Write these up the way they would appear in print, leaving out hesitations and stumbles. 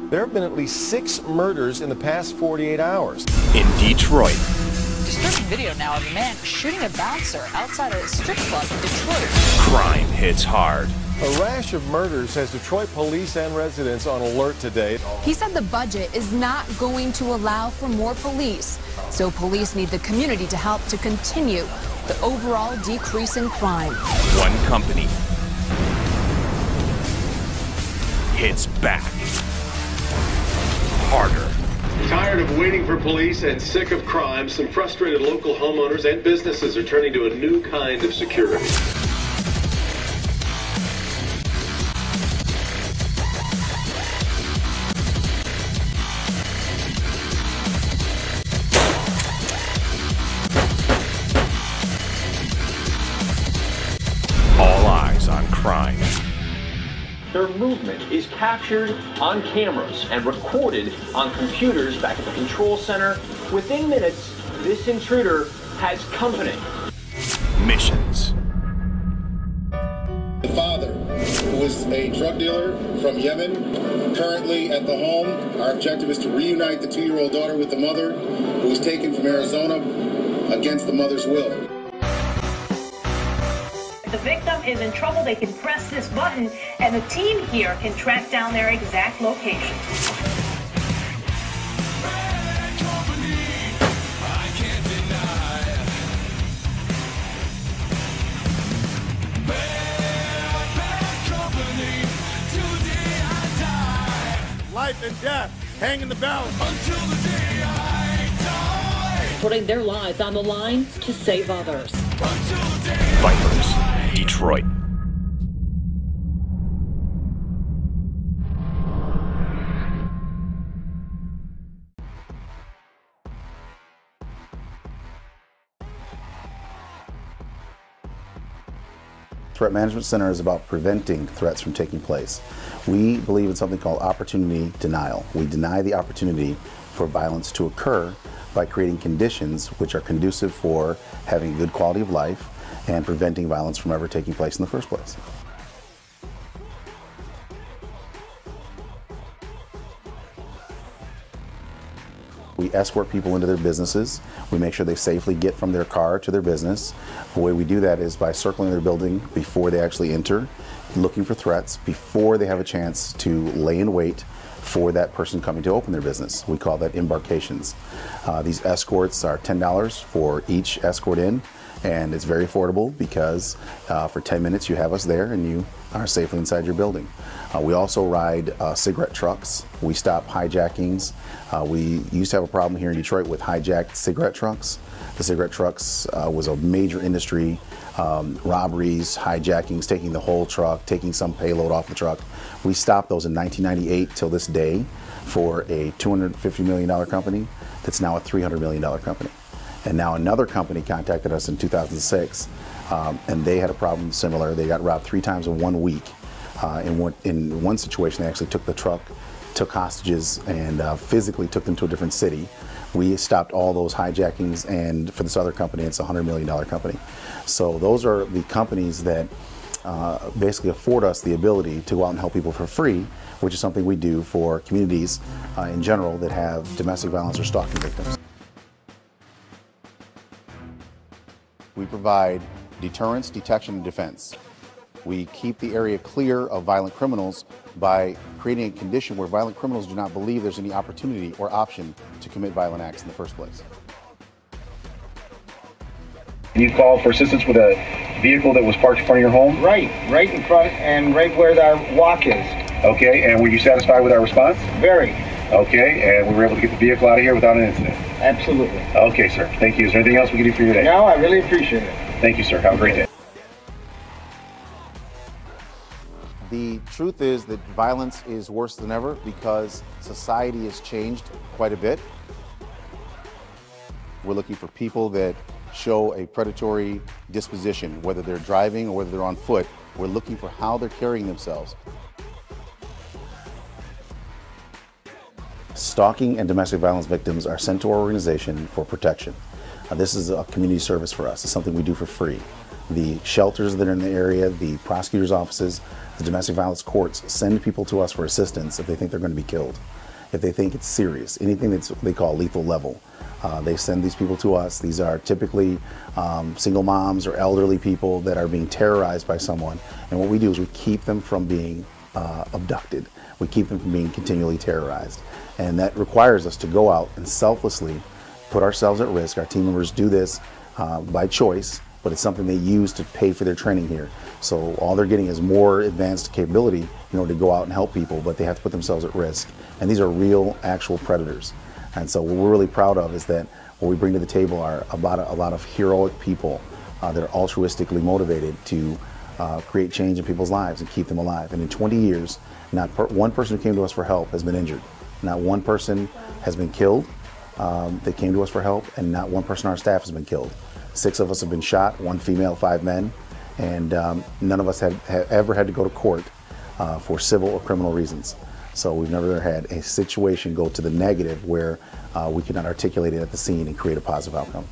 There have been at least 6 murders in the past 48 hours. In Detroit. Disturbing video now of a man shooting a bouncer outside a strip club in Detroit. Crime hits hard. A rash of murders has Detroit police and residents on alert today. He said the budget is not going to allow for more police, so police need the community to help to continue the overall decrease in crime. One company hits back harder. Tired of waiting for police and sick of crime, some frustrated local homeowners and businesses are turning to a new kind of security. All eyes on crime. Their movement is captured on cameras and recorded on computers back at the control center. Within minutes, this intruder has company. Missions. The father, who is a drug dealer from Yemen, currently at the home. Our objective is to reunite the 2-year-old daughter with the mother, who was taken from Arizona against the mother's will. The victim is in trouble, they can press this button, and the team here can track down their exact location. Life and death hang in the balance until the day I die. Putting their lives on the line to save others. Vipers, Detroit. Threat Management Center is about preventing threats from taking place. We believe in something called opportunity denial. We deny the opportunity for violence to occur by creating conditions which are conducive for having a good quality of life and preventing violence from ever taking place in the first place. We escort people into their businesses. We make sure they safely get from their car to their business. The way we do that is by circling their building before they actually enter, looking for threats before they have a chance to lay in wait for that person coming to open their business. We call that embarkations. These escorts are $10 for each escort in, and it's very affordable because for 10 minutes you have us there and you are safely inside your building. We also ride cigarette trucks. We stop hijackings. We used to have a problem here in Detroit with hijacked cigarette trucks. The cigarette trucks was a major industry. Robberies, hijackings, taking the whole truck, taking some payload off the truck. We stopped those in 1998 till this day for a $250 million company that's now a $300 million company. And now another company contacted us in 2006, and they had a problem similar. They got robbed 3 times in 1 week. In one situation, they actually took the truck, took hostages, and physically took them to a different city. We stopped all those hijackings, and for this other company, it's a $100 million company. So those are the companies that basically afford us the ability to go out and help people for free, which is something we do for communities in general that have domestic violence or stalking victims. We provide deterrence, detection, and defense. We keep the area clear of violent criminals by creating a condition where violent criminals do not believe there's any opportunity or option to commit violent acts in the first place. You called for assistance with a vehicle that was parked in front of your home? Right in front and right where our walk is. Okay, and were you satisfied with our response? Very. Okay, and we were able to get the vehicle out of here without an incident? Absolutely. Okay, sir. Thank you. Is there anything else we can do for you today? No, I really appreciate it. Thank you, sir. Have a great day. The truth is that violence is worse than ever because society has changed quite a bit. We're looking for people that show a predatory disposition, whether they're driving or whether they're on foot. We're looking for how they're carrying themselves. Stalking and domestic violence victims are sent to our organization for protection. This is a community service for us. It's something we do for free. The shelters that are in the area, the prosecutor's offices, the domestic violence courts send people to us for assistance if they think they're going to be killed, if they think it's serious, anything that they call lethal level. They send these people to us. These are typically single moms or elderly people that are being terrorized by someone. And what we do is we keep them from being abducted. We keep them from being continually terrorized. And that requires us to go out and selflessly put ourselves at risk. Our team members do this by choice, but it's something they use to pay for their training here. So all they're getting is more advanced capability in order to go out and help people, but they have to put themselves at risk. And these are real, actual predators. And so what we're really proud of is that what we bring to the table are a lot of heroic people that are altruistically motivated to create change in people's lives and keep them alive. And in 20 years, not one person who came to us for help has been injured. Not one person has been killed that came to us for help, and not one person on our staff has been killed. 6 of us have been shot, 1 female, 5 men, and none of us have ever had to go to court for civil or criminal reasons. So we've never had a situation go to the negative where we cannot articulate it at the scene and create a positive outcome.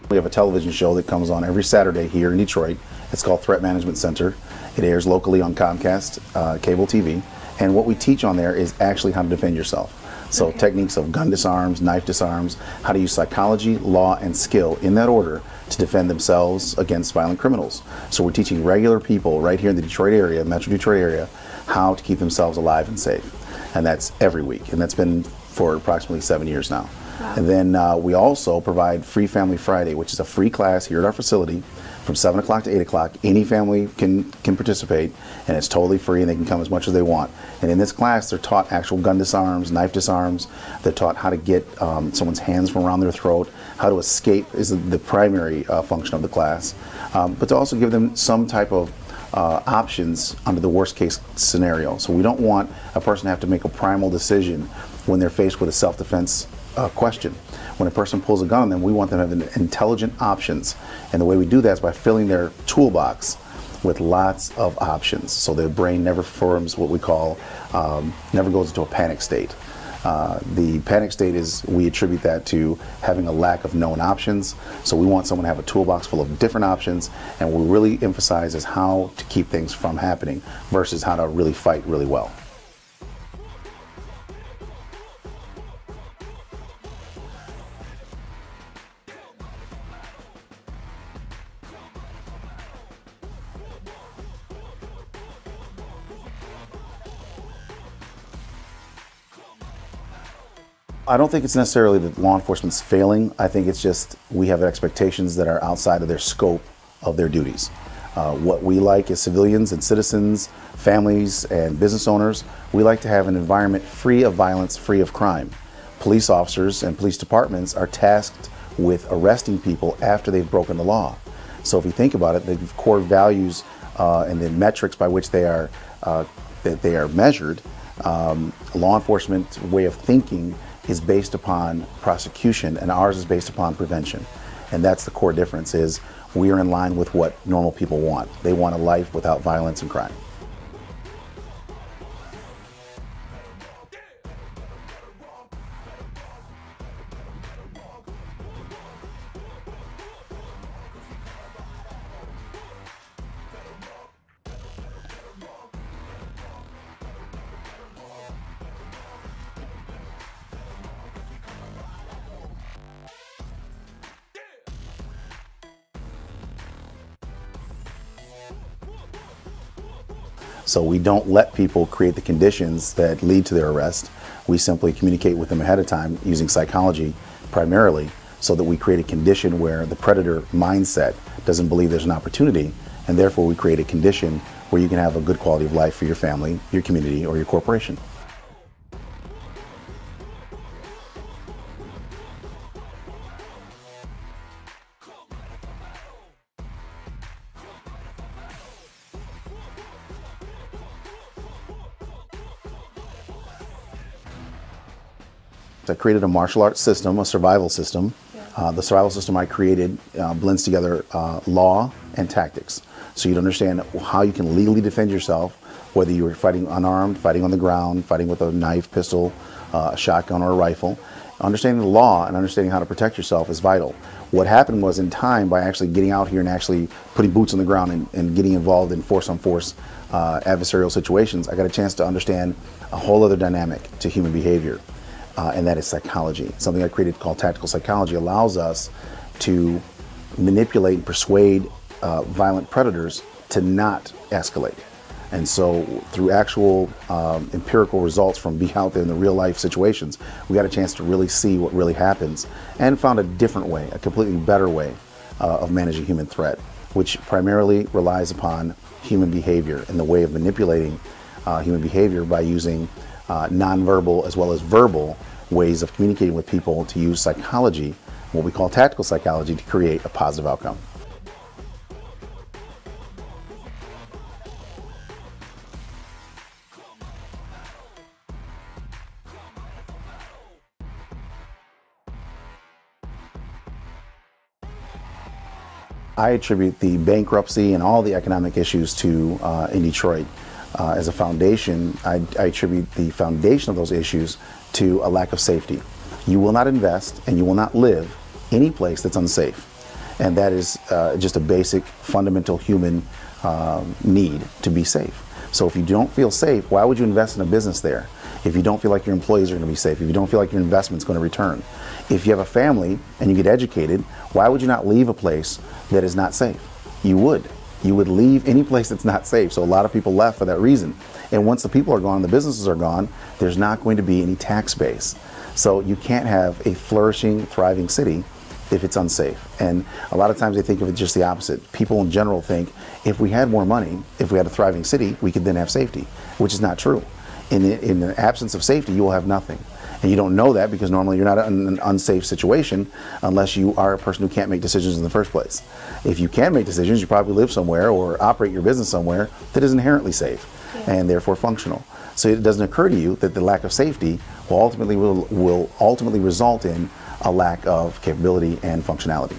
We have a television show that comes on every Saturday here in Detroit. It's called Threat Management Center. It airs locally on Comcast cable TV. And what we teach on there is actually how to defend yourself. So techniques of gun disarms, knife disarms, how to use psychology, law, and skill in that order to defend themselves against violent criminals. So we're teaching regular people right here in the Detroit area, Metro Detroit area, how to keep themselves alive and safe. And that's every week. And that's been for approximately 7 years now. Wow. And then we also provide Free Family Friday, which is a free class here at our facility from 7 o'clock to 8 o'clock. Any family can participate, and it's totally free, and they can come as much as they want. And in this class, they're taught actual gun disarms, knife disarms. They're taught how to get someone's hands from around their throat, how to escape is the primary function of the class, but to also give them some type of options under the worst case scenario. So we don't want a person to have to make a primal decision when they're faced with a self-defense question. When a person pulls a gun on them, we want them to have intelligent options. And the way we do that is by filling their toolbox with lots of options. So their brain never forms what we call, never goes into a panic state. The panic state is, we attribute that to having a lack of known options. So we want someone to have a toolbox full of different options, and what we really emphasize is how to keep things from happening versus how to really fight really well. I don't think it's necessarily that law enforcement's failing. I think it's just we have expectations that are outside of their scope of their duties. What we like as civilians and citizens, families and business owners, we like to have an environment free of violence, free of crime. Police officers and police departments are tasked with arresting people after they've broken the law. So if you think about it, the core values and the metrics by which they are measured, law enforcement way of thinking is based upon prosecution, and ours is based upon prevention. And that's the core difference, is we are in line with what normal people want. They want a life without violence and crime. So we don't let people create the conditions that lead to their arrest. We simply communicate with them ahead of time using psychology primarily, so that we create a condition where the predator mindset doesn't believe there's an opportunity, and therefore we create a condition where you can have a good quality of life for your family, your community, or your corporation. I created a martial arts system, a survival system. The survival system I created blends together law and tactics. So you'd understand how you can legally defend yourself, whether you were fighting unarmed, fighting on the ground, fighting with a knife, pistol, a shotgun, or a rifle. Understanding the law and understanding how to protect yourself is vital. What happened was, in time, by actually getting out here and actually putting boots on the ground and getting involved in force-on-force adversarial situations, I got a chance to understand a whole other dynamic to human behavior, and that is psychology. Something I created called tactical psychology allows us to manipulate and persuade violent predators to not escalate. And so through actual empirical results from being out there in the real life situations, we got a chance to really see what really happens and found a different way, a completely better way of managing human threat, which primarily relies upon human behavior and the way of manipulating human behavior by using nonverbal as well as verbal ways of communicating with people to use psychology, what we call tactical psychology, to create a positive outcome. I attribute the bankruptcy and all the economic issues to in Detroit. As a foundation, I attribute the foundation of those issues to a lack of safety. You will not invest and you will not live any place that's unsafe. And that is just a basic, fundamental human need to be safe. So if you don't feel safe, why would you invest in a business there? If you don't feel like your employees are going to be safe, if you don't feel like your investment's going to return. If you have a family and you get educated, why would you not leave a place that is not safe? You would. You would leave any place that's not safe. So a lot of people left for that reason. And once the people are gone, the businesses are gone, there's not going to be any tax base. So you can't have a flourishing, thriving city if it's unsafe. And a lot of times they think of it just the opposite. People in general think if we had more money, if we had a thriving city, we could then have safety, which is not true. In the absence of safety, you will have nothing. And you don't know that because normally you're not in an unsafe situation unless you are a person who can't make decisions in the first place. If you can make decisions, you probably live somewhere or operate your business somewhere that is inherently safe and therefore functional. So it doesn't occur to you that the lack of safety will ultimately result in a lack of capability and functionality.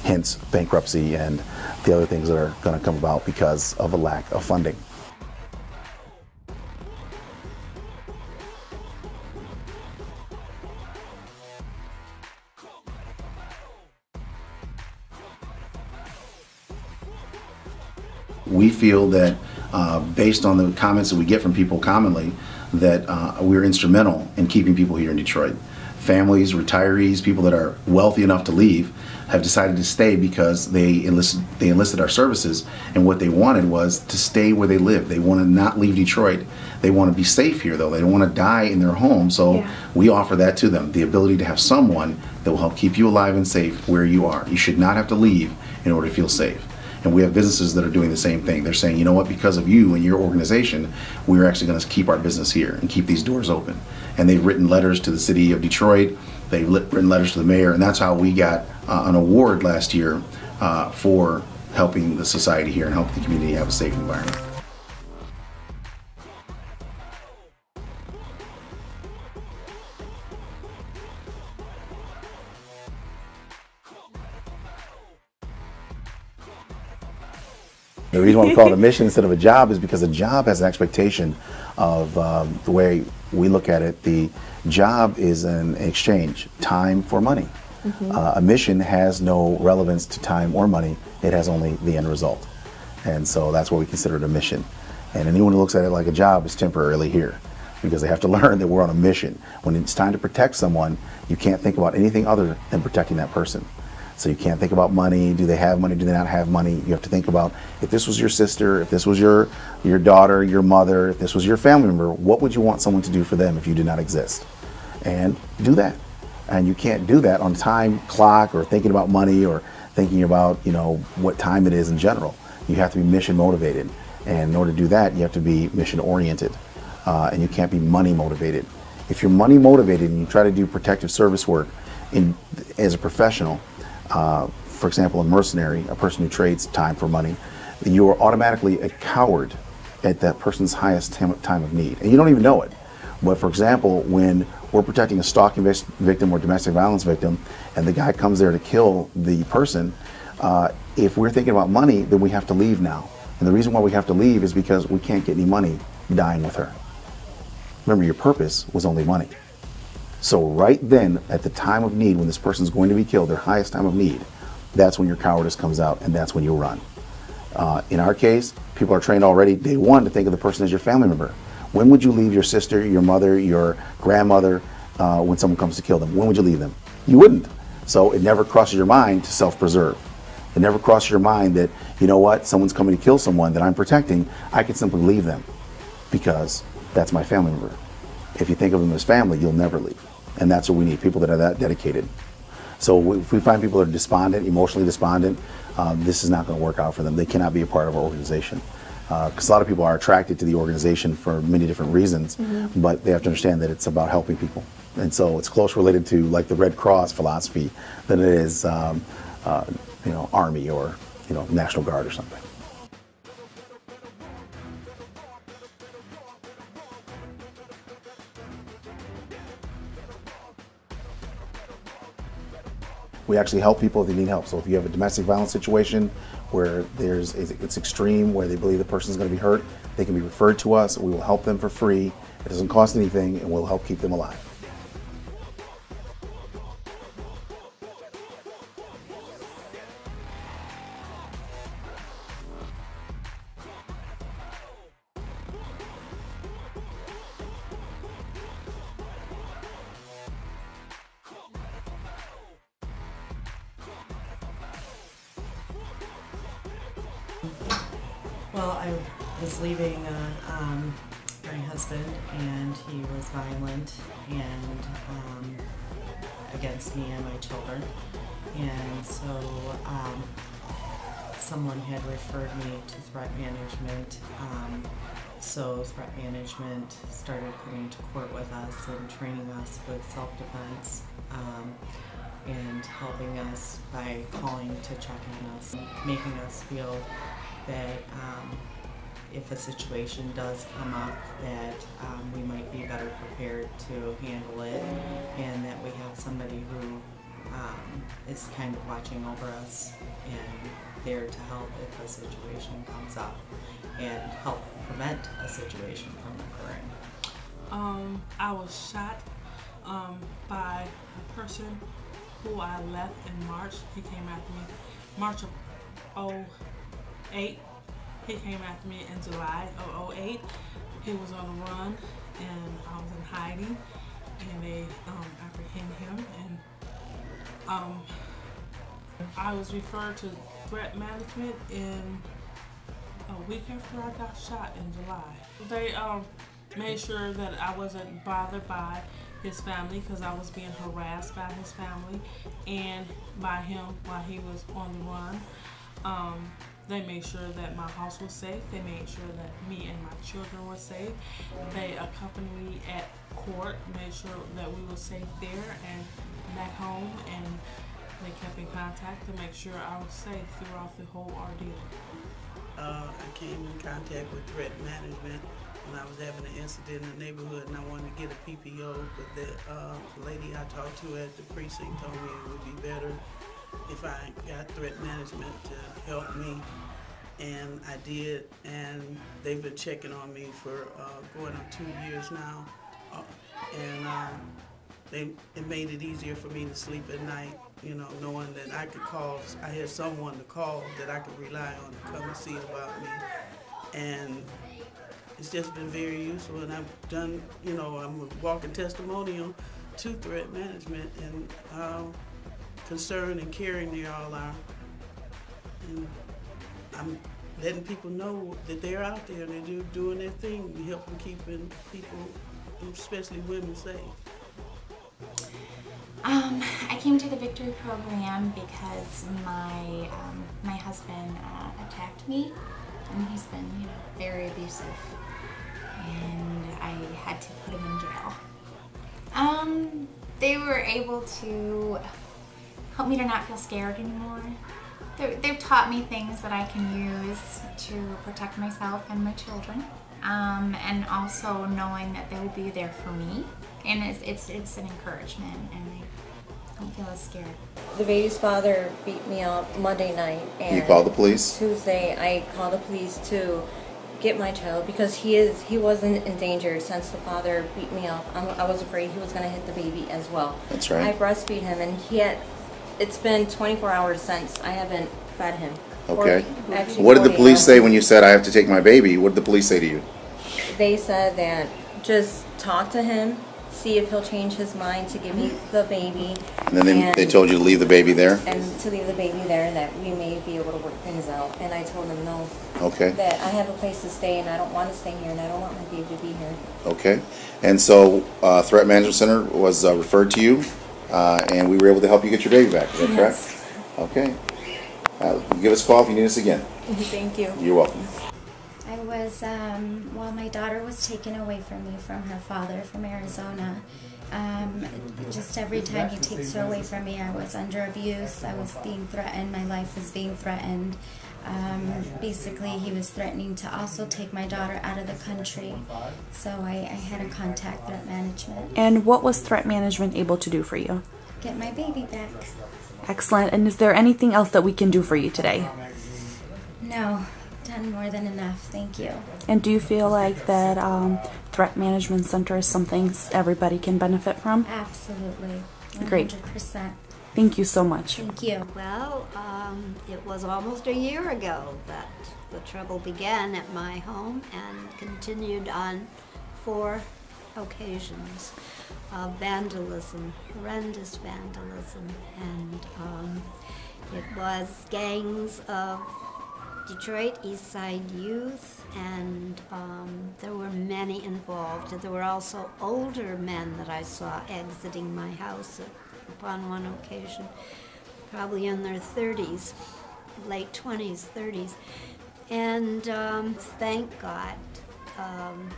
Hence bankruptcy and the other things that are going to come about because of a lack of funding. We feel that based on the comments that we get from people commonly, that we're instrumental in keeping people here in Detroit. Families, retirees, people that are wealthy enough to leave have decided to stay because they enlisted our services, and what they wanted was to stay where they live. They want to not leave Detroit. They want to be safe here though. They don't want to die in their home, so we offer that to them, the ability to have someone that will help keep you alive and safe where you are. You should not have to leave in order to feel safe. And we have businesses that are doing the same thing. They're saying, you know what, because of you and your organization, we're actually going to keep our business here and keep these doors open. And they've written letters to the city of Detroit, they've written letters to the mayor, and that's how we got an award last year for helping the society here and helping the community have a safe environment. The reason why we call it a mission instead of a job is because a job has an expectation of the way we look at it. The job is an exchange, time for money. A mission has no relevance to time or money. It has only the end result. And so that's why we consider it a mission. And anyone who looks at it like a job is temporarily here because they have to learn that we're on a mission. When it's time to protect someone, you can't think about anything other than protecting that person. So you can't think about money. Do they have money? Do they not have money? You have to think about if this was your sister, if this was your daughter, your mother, if this was your family member, what would you want someone to do for them if you did not exist? And do that. And you can't do that on time clock or thinking about money or thinking about, you know, what time it is in general. You have to be mission motivated. And in order to do that, you have to be mission oriented. And you can't be money motivated. If you're money motivated and you try to do protective service work as a professional, for example, a mercenary, a person who trades time for money, you are automatically a coward at that person's highest time of need. And you don't even know it. But for example, when we're protecting a stalking victim or domestic violence victim, and the guy comes there to kill the person, if we're thinking about money, then we have to leave now. And the reason why we have to leave is because we can't get any money dying with her. Remember, your purpose was only money. So right then, at the time of need, when this person's going to be killed, their highest time of need, that's when your cowardice comes out, and that's when you run. In our case, people are trained already day one to think of the person as your family member. When would you leave your sister, your mother, your grandmother when someone comes to kill them? When would you leave them? You wouldn't. So it never crosses your mind to self-preserve. It never crosses your mind that, you know what, someone's coming to kill someone that I'm protecting, I could simply leave them because that's my family member. If you think of them as family, you'll never leave. And that's what we need, people that are that dedicated. So if we find people that are despondent, emotionally despondent, this is not going to work out for them. They cannot be a part of our organization. Because a lot of people are attracted to the organization for many different reasons, but they have to understand that it's about helping people. And so it's close related to like the Red Cross philosophy than it is, you know, Army or, you know, National Guard or something. We actually help people if they need help. So if you have a domestic violence situation where it's extreme, where they believe the person is going to be hurt, they can be referred to us. We will help them for free. It doesn't cost anything, and we'll help keep them alive. Well, I was leaving my husband, and he was violent and against me and my children. And so someone had referred me to threat management. So threat management started coming to court with us and training us with self-defense and helping us by calling to check on us, making us feel that if a situation does come up, that we might be better prepared to handle it, and that we have somebody who is kind of watching over us and there to help if a situation comes up and help prevent a situation from occurring. I was shot by a person who I left in March. He came after me March of 2008. He came after me in July of 2008. He was on the run, and I was in hiding, and they apprehended him. And I was referred to threat management in a week after I got shot in July. They made sure that I wasn't bothered by his family because I was being harassed by his family and by him while he was on the run. They made sure that my house was safe. They made sure that me and my children were safe. They accompanied me at court, made sure that we were safe there and back home, and they kept in contact to make sure I was safe throughout the whole ordeal. I came in contact with threat management when I was having an incident in the neighborhood, and I wanted to get a PPO, but the lady I talked to at the precinct told me it would be better if I got threat management to help me, and I did, and they've been checking on me for going on 2 years now, and it made it easier for me to sleep at night, you know, knowing that I could call, I had someone to call that I could rely on to come and see about me, and it's just been very useful, and I've done, you know, I'm a walking testimonial to threat management, and concerned and caring they all are. And I'm letting people know that they're out there and they're doing their thing. We help them keeping people, especially women, safe. I came to the Victory program because my husband attacked me, and he's been, you know, very abusive, and I had to put him in jail. They were able to help me to not feel scared anymore. They've taught me things that I can use to protect myself and my children, and also knowing that they will be there for me, and it's an encouragement, and I don't feel as scared. The baby's father beat me up Monday night, and you called the police? Tuesday I called the police too, get my child because he wasn't in danger since the father beat me up. I was afraid he was going to hit the baby as well. That's right. I breastfeed him, and it's been 24 hours since I haven't fed him. Okay. What did the police say when you said I have to take my baby? What did the police say to you? They said that just talk to him, see if he'll change his mind to give me the baby. And then they told you to leave the baby there? And to leave the baby there, and that we may be able to work things out. And I told him no. Okay. That I have a place to stay, and I don't want to stay here, and I don't want my baby to be here. Okay. And so Threat Management Center was referred to you, and we were able to help you get your baby back. Is that correct? Okay. Give us a call if you need us again. Thank you. You're welcome. I was, well, my daughter was taken away from me from her father from Arizona. Just every time he takes her away from me, I was under abuse. I was being threatened. My life was being threatened. Basically, he was threatening to also take my daughter out of the country. So I had to contact Threat Management. And what was Threat Management able to do for you? Get my baby back. Excellent. And is there anything else that we can do for you today? No, done more than enough. Thank you. And do you feel like that Threat Management Center is something everybody can benefit from? Absolutely. 100%. Great. Thank you so much. Thank you. Well, it was almost a year ago that the trouble began at my home and continued on 4 occasions of vandalism, horrendous vandalism, and it was gangs of Detroit East Side youth, and there were many involved. There were also older men that I saw exiting my house upon one occasion, probably in their 30s, late 20s, 30s. And thank God,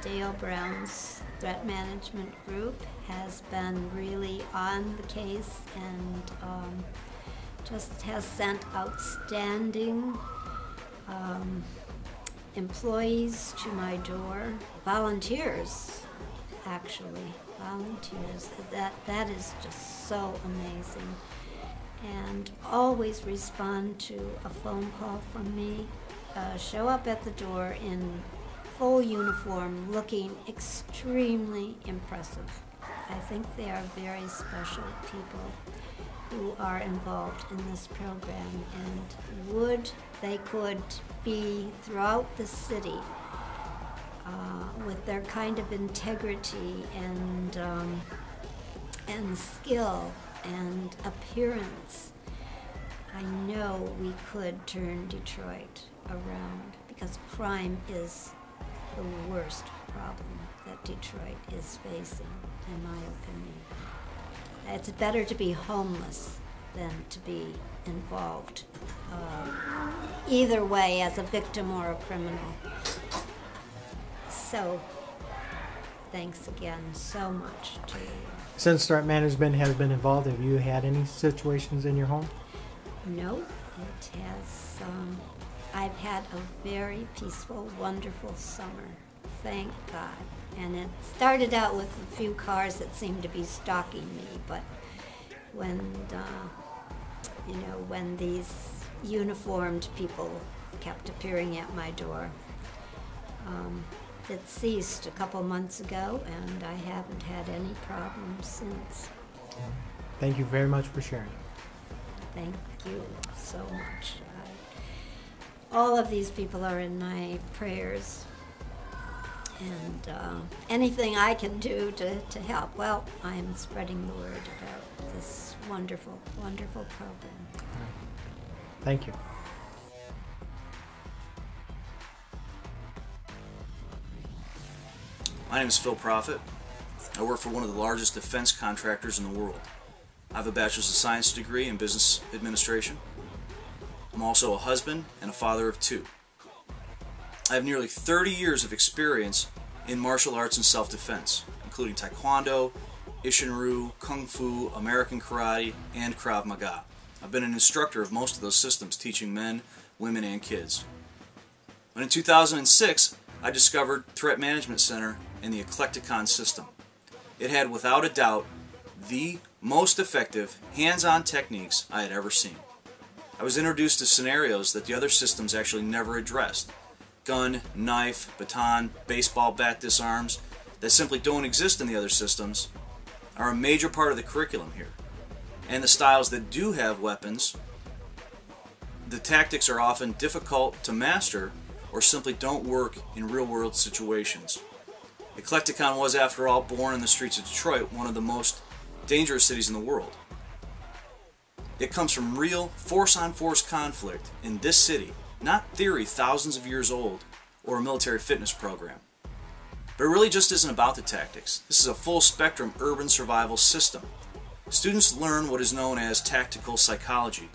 Dale Brown's Threat Management Group has been really on the case and just has sent outstanding employees to my door, volunteers, actually, volunteers. That is just so amazing. And always respond to a phone call from me, show up at the door in full uniform, looking extremely impressive. I think they are very special people who are involved in this program, and they could be throughout the city with their kind of integrity and skill and appearance. I know we could turn Detroit around, because crime is the worst problem that Detroit is facing, in my opinion. It's better to be homeless than to be involved either way as a victim or a criminal. So, thanks again so much to you. Since Threat Management has been involved, have you had any situations in your home? No, it has. I've had a very peaceful, wonderful summer. Thank God. And it started out with a few cars that seemed to be stalking me, but when when these uniformed people kept appearing at my door, it ceased a couple months ago, and I haven't had any problems since. Thank you very much for sharing. Thank you so much. All of these people are in my prayers, and anything I can do to help, well, I'm spreading the word about this wonderful, wonderful program. Thank you. My name is Phil Profit. I work for one of the largest defense contractors in the world. I have a Bachelor's of Science degree in Business Administration. I'm also a husband and a father of 2. I have nearly 30 years of experience in martial arts and self-defense, including Taekwondo, Ishinryu, Kung Fu, American Karate, and Krav Maga. I've been an instructor of most of those systems, teaching men, women, and kids. But in 2006, I discovered Threat Management Center and the Eclecticon system. It had, without a doubt, the most effective hands-on techniques I had ever seen. I was introduced to scenarios that the other systems actually never addressed. gun, knife, baton, baseball bat disarms that simply don't exist in the other systems are a major part of the curriculum here. And the styles that do have weapons, the tactics are often difficult to master or simply don't work in real-world situations. Eclecticon was, after all, born in the streets of Detroit, one of the most dangerous cities in the world. It comes from real force-on-force conflict in this city, not theory thousands of years old or a military fitness program. But it really just isn't about the tactics. This is a full-spectrum urban survival system. Students learn what is known as tactical psychology,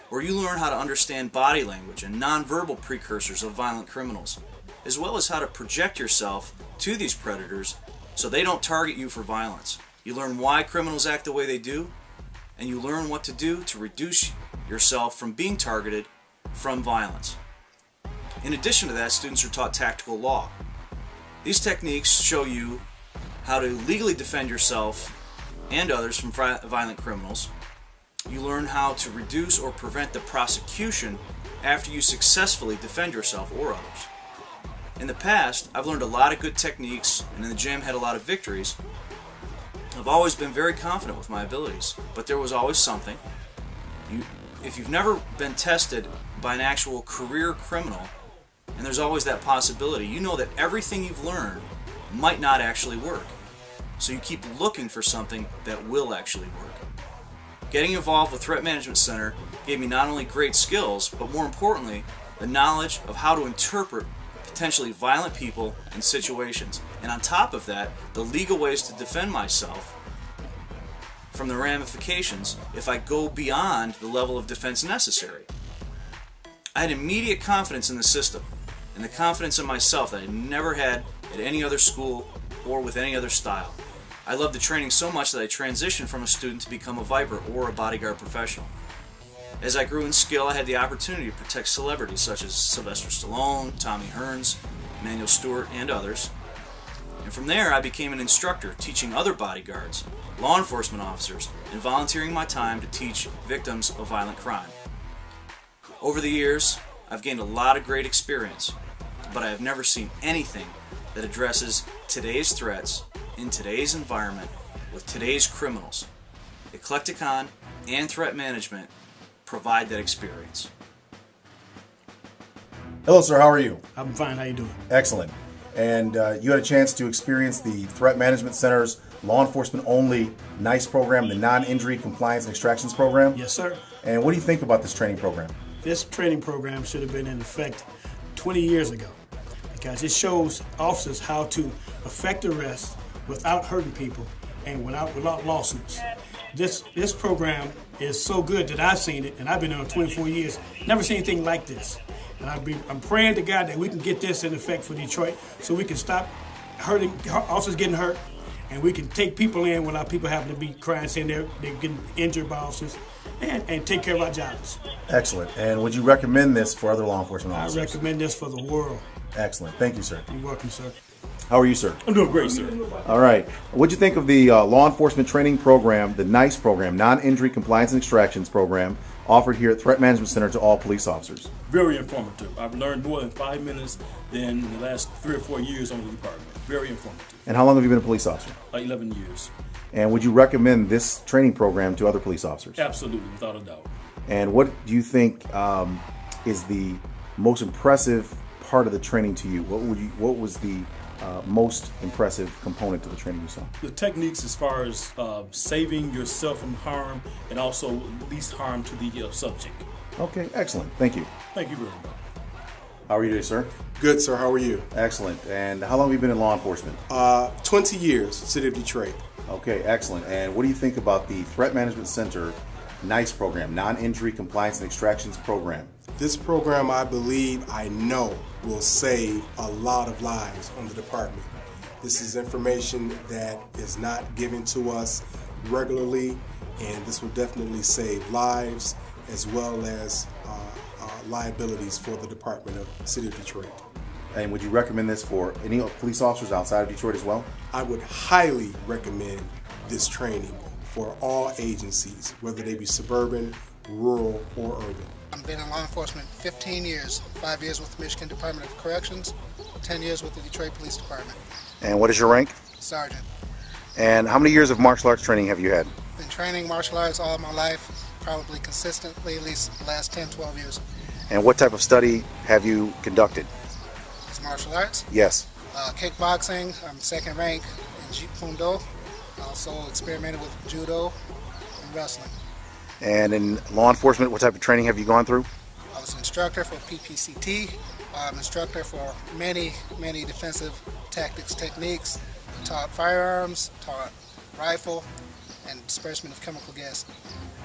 where you learn how to understand body language and nonverbal precursors of violent criminals, as well as how to project yourself to these predators so they don't target you for violence. You learn why criminals act the way they do, and you learn what to do to reduce yourself from being targeted from violence. In addition to that, students are taught tactical law. These techniques show you how to legally defend yourself and others from violent criminals. You learn how to reduce or prevent the prosecution after you successfully defend yourself or others. In the past, I've learned a lot of good techniques, and in the gym had a lot of victories. I've always been very confident with my abilities, but there was always something. If you've never been tested by an actual career criminal, and there's always that possibility, you know that everything you've learned might not actually work. So you keep looking for something that will actually work. Getting involved with Threat Management Center gave me not only great skills, but more importantly, the knowledge of how to interpret potentially violent people and situations. And on top of that, the legal ways to defend myself from the ramifications if I go beyond the level of defense necessary. I had immediate confidence in the system and the confidence in myself that I never had at any other school or with any other style. I loved the training so much that I transitioned from a student to become a Viper or a bodyguard professional. As I grew in skill, I had the opportunity to protect celebrities such as Sylvester Stallone, Tommy Hearns, Emanuel Stewart, and others. And from there, I became an instructor, teaching other bodyguards, law enforcement officers, and volunteering my time to teach victims of violent crime. Over the years, I've gained a lot of great experience, but I have never seen anything that addresses today's threats in today's environment with today's criminals. Eclecticon and Threat Management provide that experience. Hello, sir. How are you? I'm fine. How you doing? Excellent. And you had a chance to experience the Threat Management Center's law enforcement only NICE program, the Non-Injury Compliance and Extractions Program. Yes, sir. And what do you think about this training program? This training program should have been in effect 20 years ago because it shows officers how to effect arrests without hurting people and without lawsuits. This program is so good that I've seen it, and I've been there 24 years, never seen anything like this. And I'm praying to God that we can get this in effect for Detroit so we can stop hurting officers getting hurt, and we can take people in without people having to be crying saying they're getting injured by officers, and take care of our jobs. Excellent. And would you recommend this for other law enforcement officers? I recommend this for the world. Excellent. Thank you, sir. You're welcome, sir. How are you, sir? I'm doing great, sir. All right. What'd you think of the law enforcement training program, the NICE program, Non-Injury Compliance and Extractions program, offered here at Threat Management Center to all police officers? Very informative. I've learned more in 5 minutes than in the last 3 or 4 years on the department. Very informative. And how long have you been a police officer? 11 years. And would you recommend this training program to other police officers? Absolutely, without a doubt. And what do you think is the most impressive part of the training to you? What was the most impressive component to the training you saw? The techniques as far as saving yourself from harm and also least harm to the subject. Okay, excellent. Thank you. Thank you very much. How are you today, sir? Good, sir. How are you? Excellent. And how long have you been in law enforcement? 20 years, City of Detroit. Okay, excellent. And what do you think about the Threat Management Center NICE program, Non-Injury Compliance and Extractions program? This program, I believe, I know, will save a lot of lives on the department. This is information that is not given to us regularly, and this will definitely save lives as well as liabilities for the department of City of Detroit. And would you recommend this for any police officers outside of Detroit as well? I would highly recommend this training for all agencies, whether they be suburban, rural, or urban. been in law enforcement 15 years, 5 years with the Michigan Department of Corrections, 10 years with the Detroit Police Department. And what is your rank? Sergeant. And how many years of martial arts training have you had? Been training martial arts all my life, probably consistently at least the last 10, 12 years. And what type of study have you conducted? It's martial arts? Yes. Kickboxing, I'm second rank in Jeet Kune Do. Also experimented with judo and wrestling. And in law enforcement, what type of training have you gone through? I was an instructor for PPCT. I'm instructor for many defensive tactics, techniques. Taught firearms, taught rifle, and disbursement of chemical gas.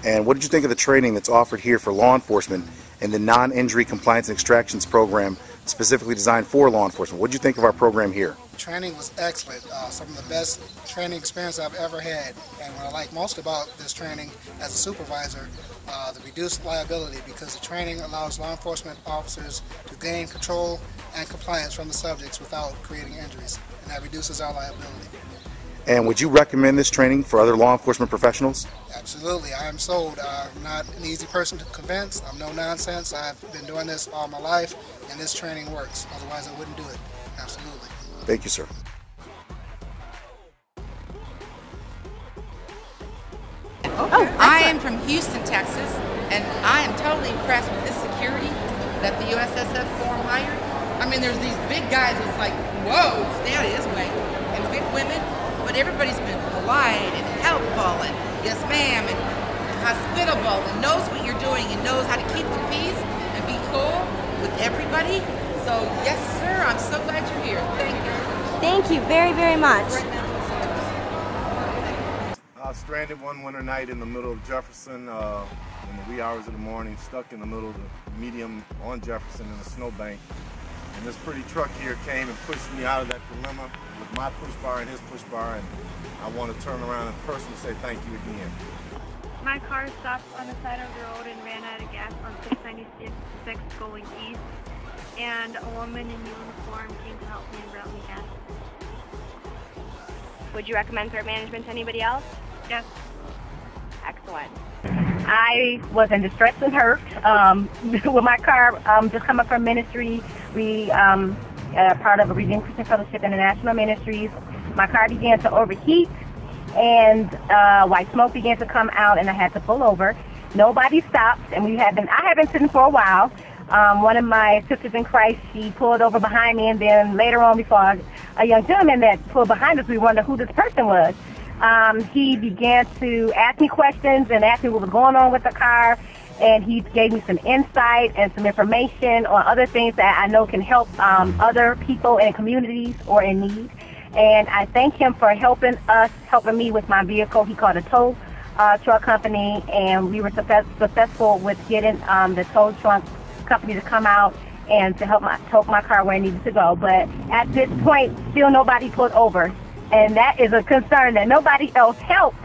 And what did you think of the training that's offered here for law enforcement in the non-injury compliance and extractions program specifically designed for law enforcement? What did you think of our program here? Training was excellent. Some of the best training experience I've ever had. And what I like most about this training as a supervisor, the reduced liability, because the training allows law enforcement officers to gain control and compliance from the subjects without creating injuries. And that reduces our liability. And would you recommend this training for other law enforcement professionals? Absolutely. I am sold. I'm not an easy person to convince. I'm no nonsense. I've been doing this all my life, and this training works. Otherwise, I wouldn't do it. Absolutely. Thank you, sir. I am from Houston, Texas, and I am totally impressed with this security that the USSF Forum hired. I mean, there's these big guys that's like, whoa, stand this way, and big women, but everybody's been polite and helpful and yes ma'am and hospitable and knows what you're doing and knows how to keep the peace and be cool with everybody. So yes sir, I'm so glad you're here. Thank you. Thank you very, very much. I was stranded one winter night in the middle of Jefferson in the wee hours of the morning, stuck in the middle of the medium on Jefferson in a snowbank. And this pretty truck here came and pushed me out of that dilemma with my push bar and his push bar, and I want to turn around and personally say thank you again. My car stopped on the side of the road and ran out of gas on 696 going east, and a woman in uniform came to help me and brought me gas. Would you recommend threat management to anybody else? Yes. Excellent. I was in distress and hurt with my car just coming from ministry. We part of a Reunification Fellowship International Ministries. My car began to overheat, and white smoke began to come out, and I had to pull over. Nobody stopped, and I had been sitting for a while. One of my sisters in Christ, she pulled over behind me, and then later on, before a young gentleman that pulled behind us, we wondered who this person was. He began to ask me questions and ask me what was going on with the car, and he gave me some insight and some information on other things that I know can help other people in communities or in need. And I thank him for helping me with my vehicle. He called a tow truck company, and we were successful with getting the tow truck company to come out and to help tow my car where it needed to go. But at this point, still nobody pulled over. And that is a concern that nobody else helped.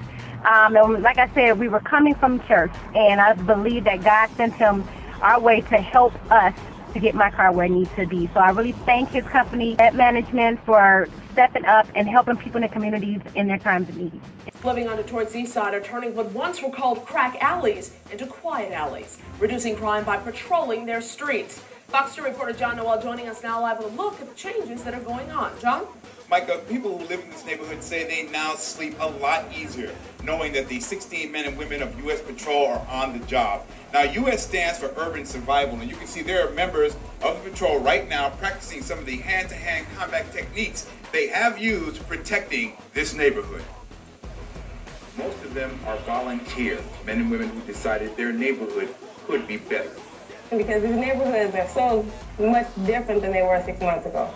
And like I said, we were coming from church, and I believe that God sent him our way to help us to get my car where it needs to be. So I really thank his company, Threat Management, for stepping up and helping people in the communities in their times of need. Living on Detroit's east side are turning what once were called crack alleys into quiet alleys, reducing crime by patrolling their streets. Fox 2 reporter John Noel joining us now live with a look at the changes that are going on. John? Micah, people who live in this neighborhood say they now sleep a lot easier, knowing that the 16 men and women of U.S. Patrol are on the job. Now, U.S. stands for Urban Survival, and you can see there are members of the patrol right now practicing some of the hand-to-hand combat techniques they have used protecting this neighborhood. Most of them are volunteers, men and women who decided their neighborhood could be better. Because these neighborhoods are so much different than they were 6 months ago.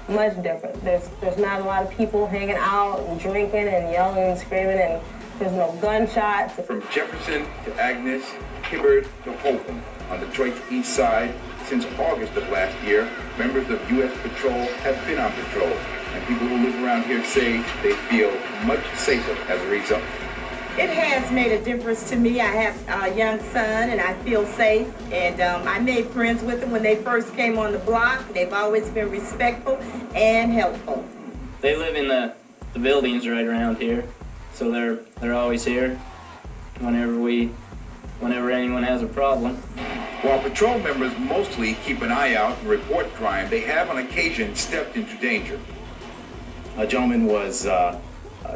Much different. There's not a lot of people hanging out and drinking and yelling and screaming, and there's no gunshots. From Jefferson to Agnes, Hibbard to Holcomb, on Detroit's east side, since August of last year, members of U.S. Patrol have been on patrol, and people who live around here say they feel much safer as a result. It has made a difference to me. I have a young son, and I feel safe. And I made friends with them when they first came on the block. They've always been respectful and helpful. They live in the buildings right around here, so they're always here whenever we whenever anyone has a problem. While patrol members mostly keep an eye out and report crime, they have on occasion stepped into danger. A gentleman was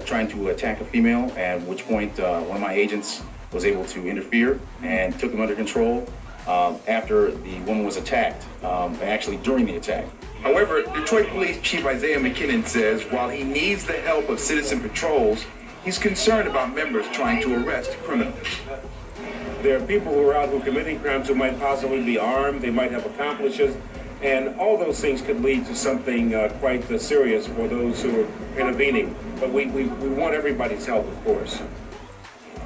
trying to attack a female, at which point one of my agents was able to interfere and took him under control after the woman was attacked, actually during the attack. However, Detroit Police Chief Isaiah McKinnon says while he needs the help of citizen patrols, he's concerned about members trying to arrest criminals. There are people who are out who are committing crimes who might possibly be armed, they might have accomplices, and all those things could lead to something quite serious for those who are intervening. But we want everybody's help, of course.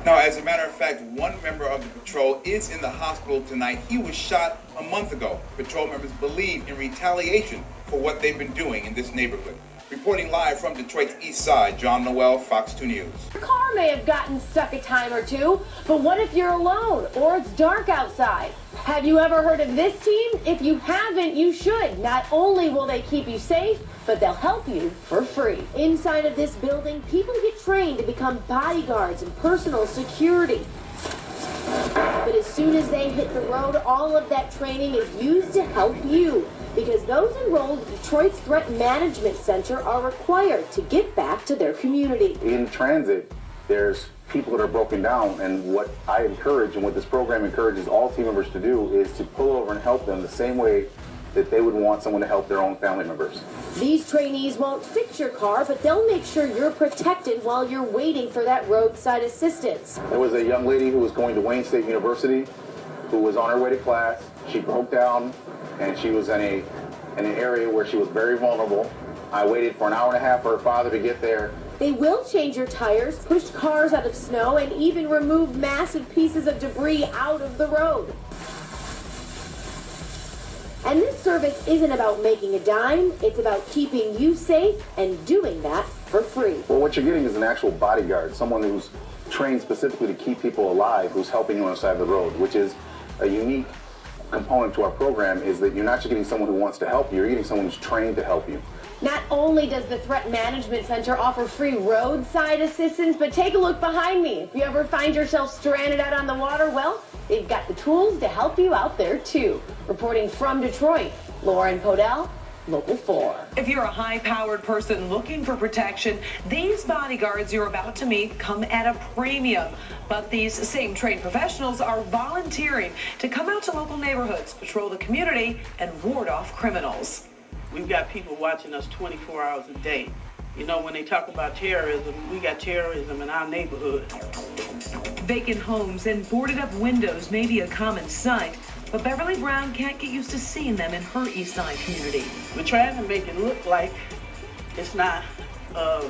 Now, as a matter of fact, one member of the patrol is in the hospital tonight. He was shot a month ago. Patrol members believe in retaliation for what they've been doing in this neighborhood. Reporting live from Detroit's east side, John Noel, Fox 2 News. Your car may have gotten stuck a time or two, but what if you're alone or it's dark outside? Have you ever heard of this team? If you haven't, you should. Not only will they keep you safe, but they'll help you for free. Inside of this building, people get trained to become bodyguards and personal security. But as soon as they hit the road, all of that training is used to help you. Because those enrolled at Detroit's Threat Management Center are required to get back to their community. In transit, there's people that are broken down, and what I encourage and what this program encourages all team members to do is to pull over and help them the same way that they would want someone to help their own family members. These trainees won't fix your car, but they'll make sure you're protected while you're waiting for that roadside assistance. There was a young lady who was going to Wayne State University who was on her way to class. She broke down and she was in an area where she was very vulnerable. I waited for an hour and a half for her father to get there. They will change your tires, push cars out of snow, and even remove massive pieces of debris out of the road. And this service isn't about making a dime, it's about keeping you safe and doing that for free. Well, what you're getting is an actual bodyguard, someone who's trained specifically to keep people alive, who's helping you on the side of the road, which is a unique component to our program, is that you're not just getting someone who wants to help you, you're getting someone who's trained to help you. Not only does the Threat Management Center offer free roadside assistance, but take a look behind me. If you ever find yourself stranded out on the water, well, they've got the tools to help you out there too. Reporting from Detroit, Lauren Podell, Local 4. If you're a high-powered person looking for protection, these bodyguards you're about to meet come at a premium. But these same trained professionals are volunteering to come out to local neighborhoods, patrol the community, and ward off criminals. We've got people watching us 24 hours a day. You know, when they talk about terrorism, we got terrorism in our neighborhood. Vacant homes and boarded up windows may be a common sight, but Beverly Brown can't get used to seeing them in her East Side community. We're trying to make it look like it's not a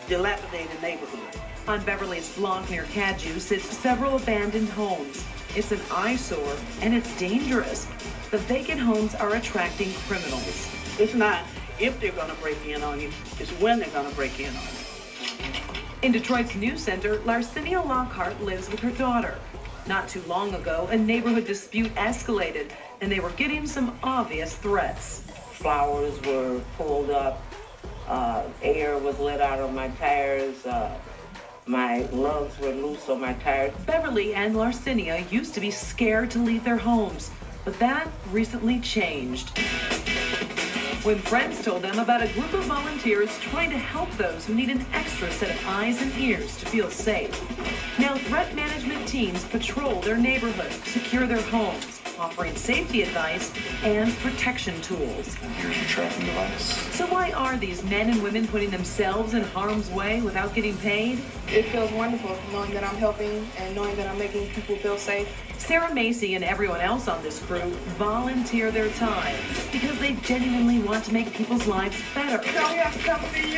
dilapidated neighborhood. On Beverly's block near Cadju sits several abandoned homes. It's an eyesore and it's dangerous. The vacant homes are attracting criminals. It's not if they're going to break in on you, it's when they're going to break in on you. In Detroit's News Center, Larcinia Lockhart lives with her daughter. Not too long ago, a neighborhood dispute escalated, and they were getting some obvious threats. Flowers were pulled up, air was let out of my tires, my lugs were loose on my tires. Beverly and Larcinia used to be scared to leave their homes, but that recently changed when friends told them about a group of volunteers trying to help those who need an extra set of eyes and ears to feel safe. Now threat management teams patrol their neighborhoods, secure their homes, offering safety advice and protection tools. Here's your tracking device. So why are these men and women putting themselves in harm's way without getting paid? It feels wonderful knowing that I'm helping and knowing that I'm making people feel safe. Sarah Macy and everyone else on this crew volunteer their time because they genuinely want to make people's lives better.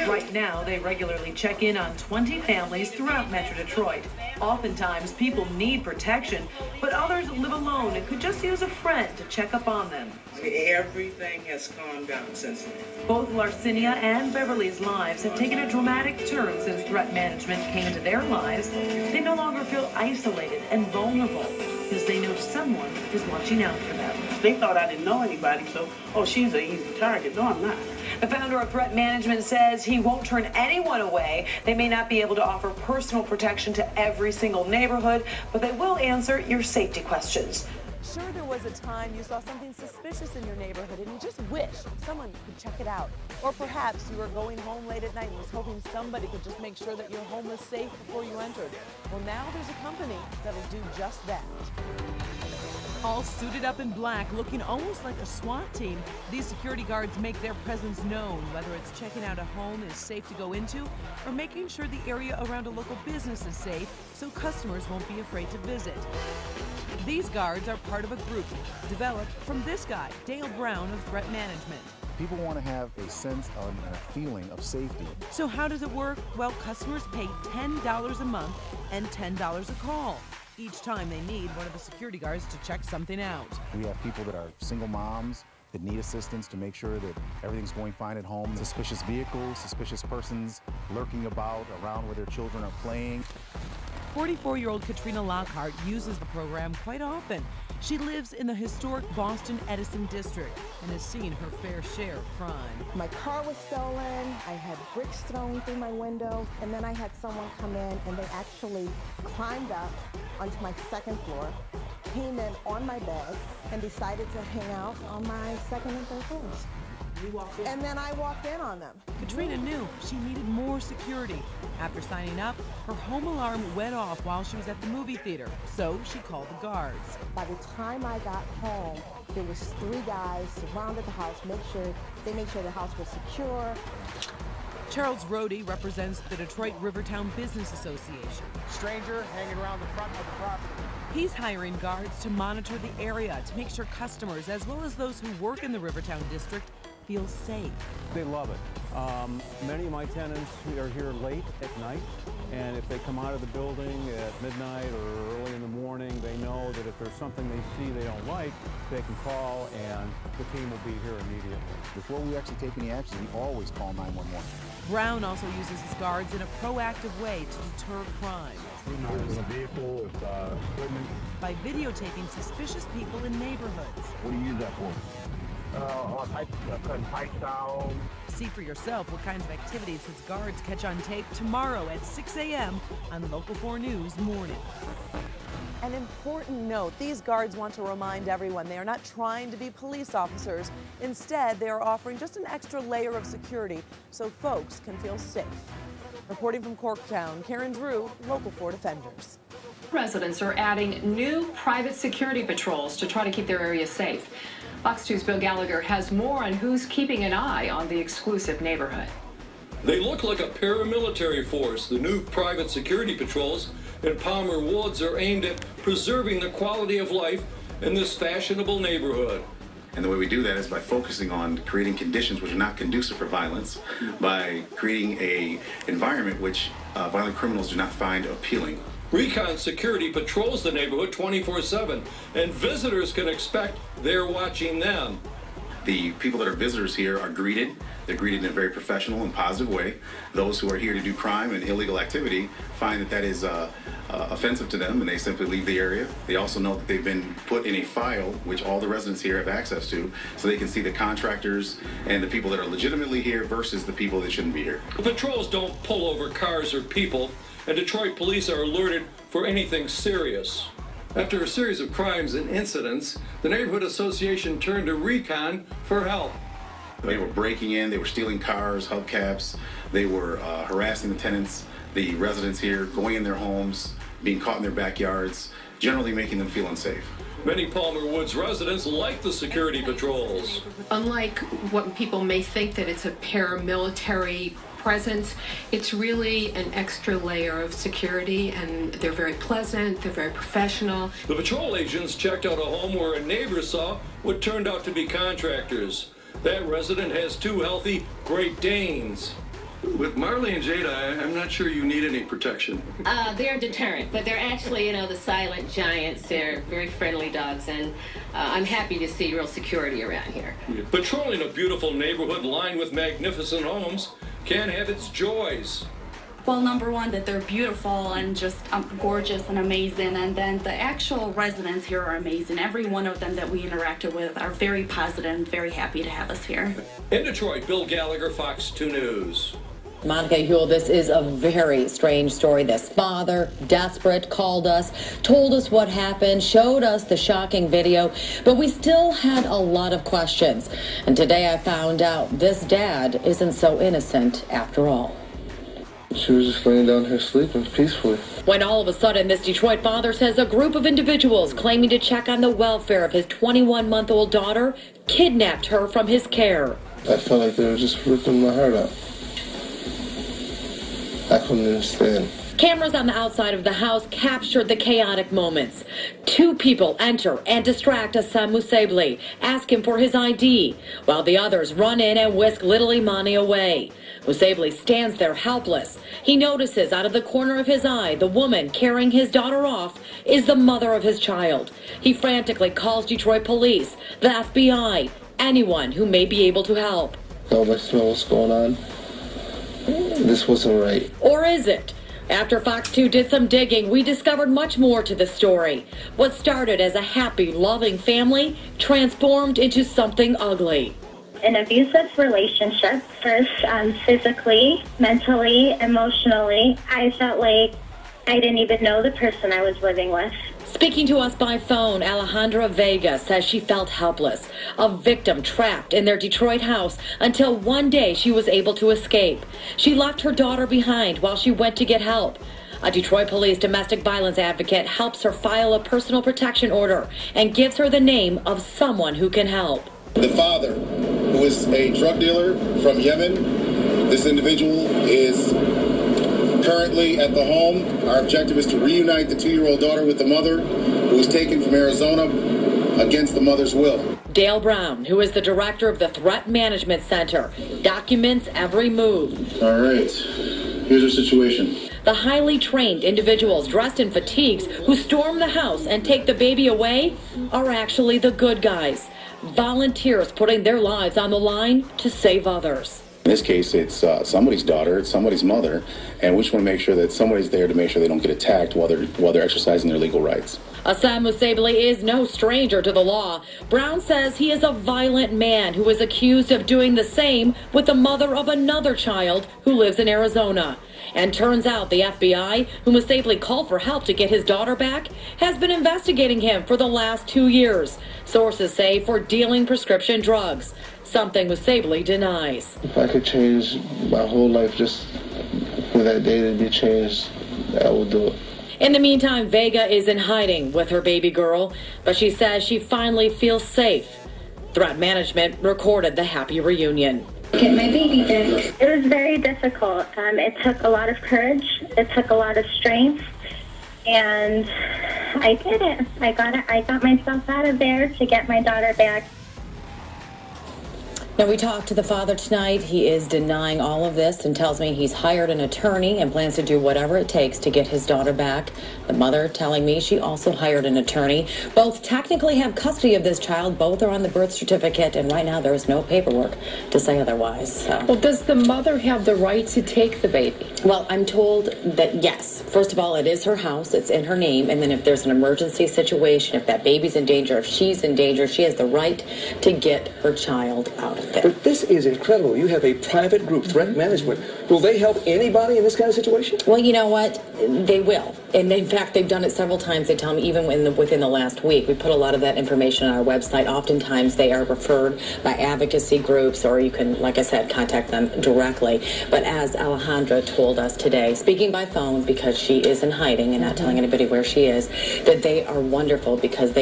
Right now, they regularly check in on 20 families throughout Metro Detroit. Oftentimes, people need protection, but others live alone and could just use a friend to check up on them. Everything has calmed down since then. Both Larcinia and Beverly's lives have taken a dramatic turn since threat management came into their lives. They no longer feel isolated and vulnerable. because they know someone is watching out for them. They thought I didn't know anybody, so, oh, she's an easy target. No, I'm not. The founder of Threat Management says he won't turn anyone away. They may not be able to offer personal protection to every single neighborhood, but they will answer your safety questions. Sure, there was a time you saw something suspicious in your neighborhood and you just wished someone could check it out. Or perhaps you were going home late at night and was hoping somebody could just make sure that your home was safe before you entered. Well, now there's a company that'll do just that. All suited up in black, looking almost like a SWAT team, these security guards make their presence known, whether it's checking out a home is safe to go into or making sure the area around a local business is safe so customers won't be afraid to visit. These guards are part of a group developed from this guy, Dale Brown of Threat Management. People want to have a sense and a feeling of safety. So how does it work? Well, customers pay $10 a month and $10 a call each time they need one of the security guards to check something out. We have people that are single moms that need assistance to make sure that everything's going fine at home. Suspicious vehicles, suspicious persons lurking about around where their children are playing. 44-year-old Katrina Lockhart uses the program quite often. She lives in the historic Boston Edison district and has seen her fair share of crime. My car was stolen, I had bricks thrown through my window, and then I had someone come in and they actually climbed up onto my second floor, came in on my bed, and decided to hang out on my second and third floors. You walked in? And then I walked in on them. Katrina knew she needed more security. After signing up, her home alarm went off while she was at the movie theater, so she called the guards. By the time I got home, there was 3 guys surrounded the house, they made sure the house was secure. Charles Rohde represents the Detroit Rivertown Business Association. Stranger hanging around the front of the property. He's hiring guards to monitor the area to make sure customers, as well as those who work in the Rivertown district, feel safe. They love it. Many of my tenants are here late at night, and if they come out of the building at midnight or early in the morning, they know that if there's something they see they don't like, they can call and the team will be here immediately. Before we actually take any action, we always call 911. Brown also uses his guards in a proactive way to deter crime. There's a vehicle with equipment. By videotaping suspicious people in neighborhoods. What do you use that for? Cutting pipes down. See for yourself what kinds of activities his guards catch on tape tomorrow at 6 a.m. on Local 4 News Morning. An important note, these guards want to remind everyone they are not trying to be police officers. Instead, they are offering just an extra layer of security so folks can feel safe. Reporting from Corktown, Karen Drew, Local 4 Defenders. Residents are adding new private security patrols to try to keep their area safe. Fox 2's Bill Gallagher has more on who's keeping an eye on the exclusive neighborhood. They look like a paramilitary force. The new private security patrols in Palmer Woods are aimed at preserving the quality of life in this fashionable neighborhood. And the way we do that is by focusing on creating conditions which are not conducive for violence, by creating an environment which violent criminals do not find appealing. Recon Security patrols the neighborhood 24/7, and visitors can expect they're watching them. The people that are visitors here are greeted. They're greeted in a very professional and positive way. Those who are here to do crime and illegal activity find that that is offensive to them, and they simply leave the area. They also know that they've been put in a file, which all the residents here have access to, so they can see the contractors and the people that are legitimately here versus the people that shouldn't be here. The patrols don't pull over cars or people, and Detroit police are alerted for anything serious. After a series of crimes and incidents, the Neighborhood Association turned to Recon for help. They were breaking in, they were stealing cars, hubcaps, they were harassing the tenants, the residents here, going in their homes, being caught in their backyards, generally making them feel unsafe. Many Palmer Woods residents like the security patrols. Unlike what people may think that it's a paramilitary presence, it's really an extra layer of security, and they're very pleasant, they're very professional. The patrol agents checked out a home where a neighbor saw what turned out to be contractors. That resident has 2 healthy Great Danes. With Marley and Jada, I'm not sure you need any protection. They're a deterrent, but they're actually, the silent giants. They're very friendly dogs, and I'm happy to see real security around here. Patrolling a beautiful neighborhood lined with magnificent homes can have its joys. Well, number one, that they're beautiful and just gorgeous and amazing. And then the actual residents here are amazing. Every one of them that we interacted with are very positive and very happy to have us here. In Detroit, Bill Gallagher, Fox 2 News. Monica Huell, this is a very strange story. This father, desperate, called us, told us what happened, showed us the shocking video, but we still had a lot of questions. And today I found out this dad isn't so innocent after all. She was just laying down here sleeping peacefully. When all of a sudden, this Detroit father says a group of individuals claiming to check on the welfare of his 21-month-old daughter kidnapped her from his care. I felt like they were just ripping my heart out. I couldn't understand. Cameras on the outside of the house captured the chaotic moments. Two people enter and distract Assam Musabli, ask him for his ID, while the others run in and whisk little Imani away. Musabli stands there helpless. He notices out of the corner of his eye the woman carrying his daughter off is the mother of his child. He frantically calls Detroit police, the FBI, anyone who may be able to help. Nobody knows what's going on. This wasn't right. Or is it? After Fox 2 did some digging, we discovered much more to the story. What started as a happy, loving family transformed into something ugly. An abusive relationship, first physically, mentally, emotionally. I felt like I didn't even know the person I was living with. Speaking to us by phone, Alejandra Vega says she felt helpless, a victim trapped in their Detroit house until one day she was able to escape. She left her daughter behind while she went to get help. A Detroit police domestic violence advocate helps her file a personal protection order and gives her the name of someone who can help. The father, who is a drug dealer from Yemen, this individual is currently at the home. Our objective is to reunite the 2-year-old daughter with the mother, who was taken from Arizona against the mother's will. Dale Brown, who is the director of the Threat Management Center, documents every move. All right, here's our situation. The highly trained individuals dressed in fatigues who storm the house and take the baby away are actually the good guys. Volunteers putting their lives on the line to save others. In this case, it's somebody's daughter, it's somebody's mother, and we just want to make sure that somebody's there to make sure they don't get attacked while they're exercising their legal rights. Assam Musabli is no stranger to the law. Brown says he is a violent man who is accused of doing the same with the mother of another child who lives in Arizona. And turns out the FBI, who Musabli called for help to get his daughter back, has been investigating him for the last 2 years. Sources say for dealing prescription drugs, something Musabli denies. If I could change my whole life just for that day to be changed, I would do it. In the meantime, Vega is in hiding with her baby girl, but she says she finally feels safe. Threat Management recorded the happy reunion. Get my baby back. It was very difficult. It took a lot of courage. It took a lot of strength. And I did it. I got myself out of there to get my daughter back. Now, we talked to the father tonight. He is denying all of this and tells me he's hired an attorney and plans to do whatever it takes to get his daughter back. The mother telling me she also hired an attorney. Both technically have custody of this child. Both are on the birth certificate, and right now there is no paperwork to say otherwise. So. Well, does the mother have the right to take the baby? Well, I'm told that yes. First of all, it is her house. It's in her name. And then if there's an emergency situation, if that baby's in danger, if she's in danger, she has the right to get her child out of there. But this is incredible. You have a private group, Threat Management. Will they help anybody in this kind of situation? Well, you know what? They will. And in fact, they've done it several times. They tell me even within the last week. We put a lot of that information on our website. Oftentimes, they are referred by advocacy groups, or you can, like I said, contact them directly. But as Alejandra told us today, speaking by phone because she is in hiding and not telling anybody where she is, that they are wonderful because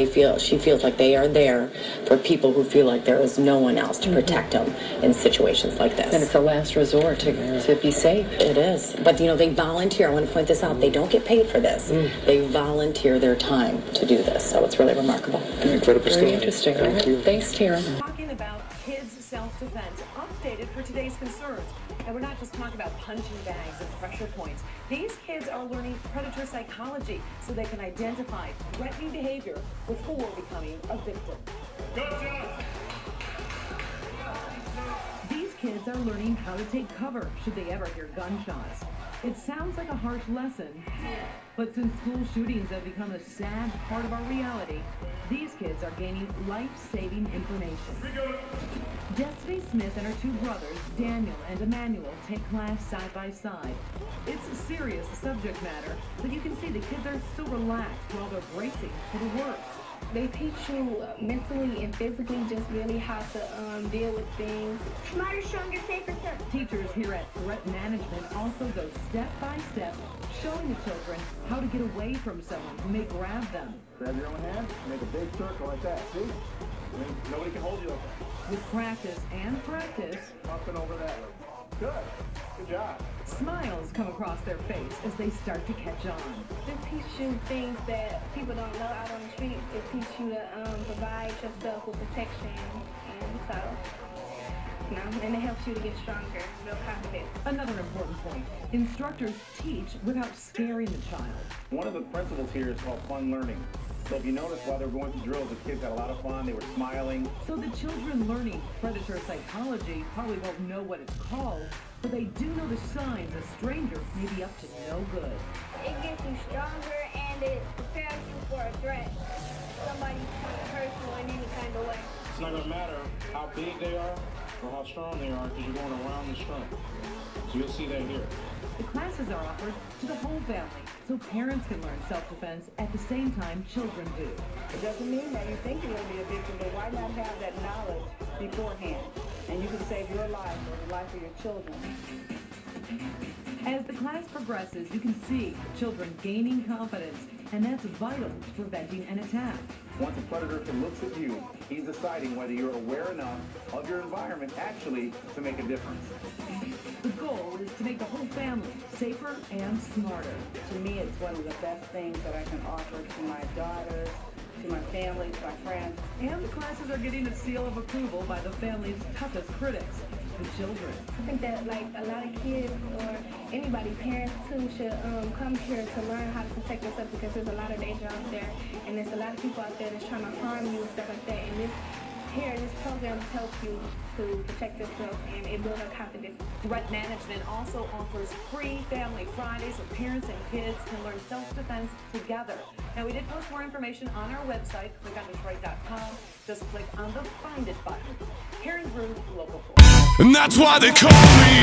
she feels like they are there for people who feel like there is no one else to protect them in situations like this. And it's a last resort to be safe. It is. But, you know, they volunteer. I want to point this out. They don't get paid for this. They volunteer their time to do this. So it's really remarkable. Incredible story. Very interesting. Thank you. Thanks, Tara. Talking about kids' self-defense, updated for today's concerns. And we're not just talking about punching bags and pressure points. These kids are learning predator psychology so they can identify threatening behavior before becoming a victim. Good job. These kids are learning how to take cover should they ever hear gunshots. It sounds like a harsh lesson, but since school shootings have become a sad part of our reality, these kids are gaining life-saving information. Destiny Smith and her two brothers, Daniel and Emmanuel, take class side by side. It's a serious subject matter, but you can see the kids are still relaxed while they're bracing for the worst. They teach you mentally and physically just really how to deal with things. Smarter, stronger, safer. Teachers here at Threat Management also go step by step, showing the children how to get away from someone who may grab them. Grab your own hand, make a big circle like that, see? I mean, nobody can hold you like that. With practice and practice, up and over that way. Good. Good job. Smiles come across their face as they start to catch on. They teach you things that people don't know out on the street. It teach you to provide yourself with protection, and so, you know, and it helps you to get stronger, real confident. Another important point, instructors teach without scaring the child. One of the principles here is called fun learning. So if you notice while they're going through drills, the kids had a lot of fun, they were smiling. So the children learning predator psychology probably won't know what it's called, but they do know the signs a stranger may be up to no good. It gets you stronger and it prepares you for a threat. Somebody trying to hurt you in any kind of way. It's not going to matter how big they are or how strong they are because you're going around the strength. So you'll see that here. The classes are offered to the whole family, so parents can learn self-defense at the same time children do. It doesn't mean that you think you're going to be a victim, but why not have that knowledge beforehand? And you can save your life or the life of your children. As the class progresses, you can see children gaining confidence, and that's vital to preventing an attack. Once a predator looks at you, he's deciding whether you're aware enough of your environment actually to make a difference. The goal is to make the whole family safer and smarter. To me, it's one of the best things that I can offer to my daughters, to my family, to my friends. And the classes are getting a seal of approval by the family's toughest critics, the children. I think that like a lot of kids or anybody, parents too, should come here to learn how to protect themselves because there's a lot of danger out there and there's a lot of people out there that's trying to harm you and stuff like that. And this program helps you to protect yourself and it builds up confidence. Threat Management also offers free Family Fridays where parents and kids can learn self-defense together. Now, we did post more information on our website. Click on Detroit.com. Just click on the Find It button. Karen Drew, Local 4. And that's why they call me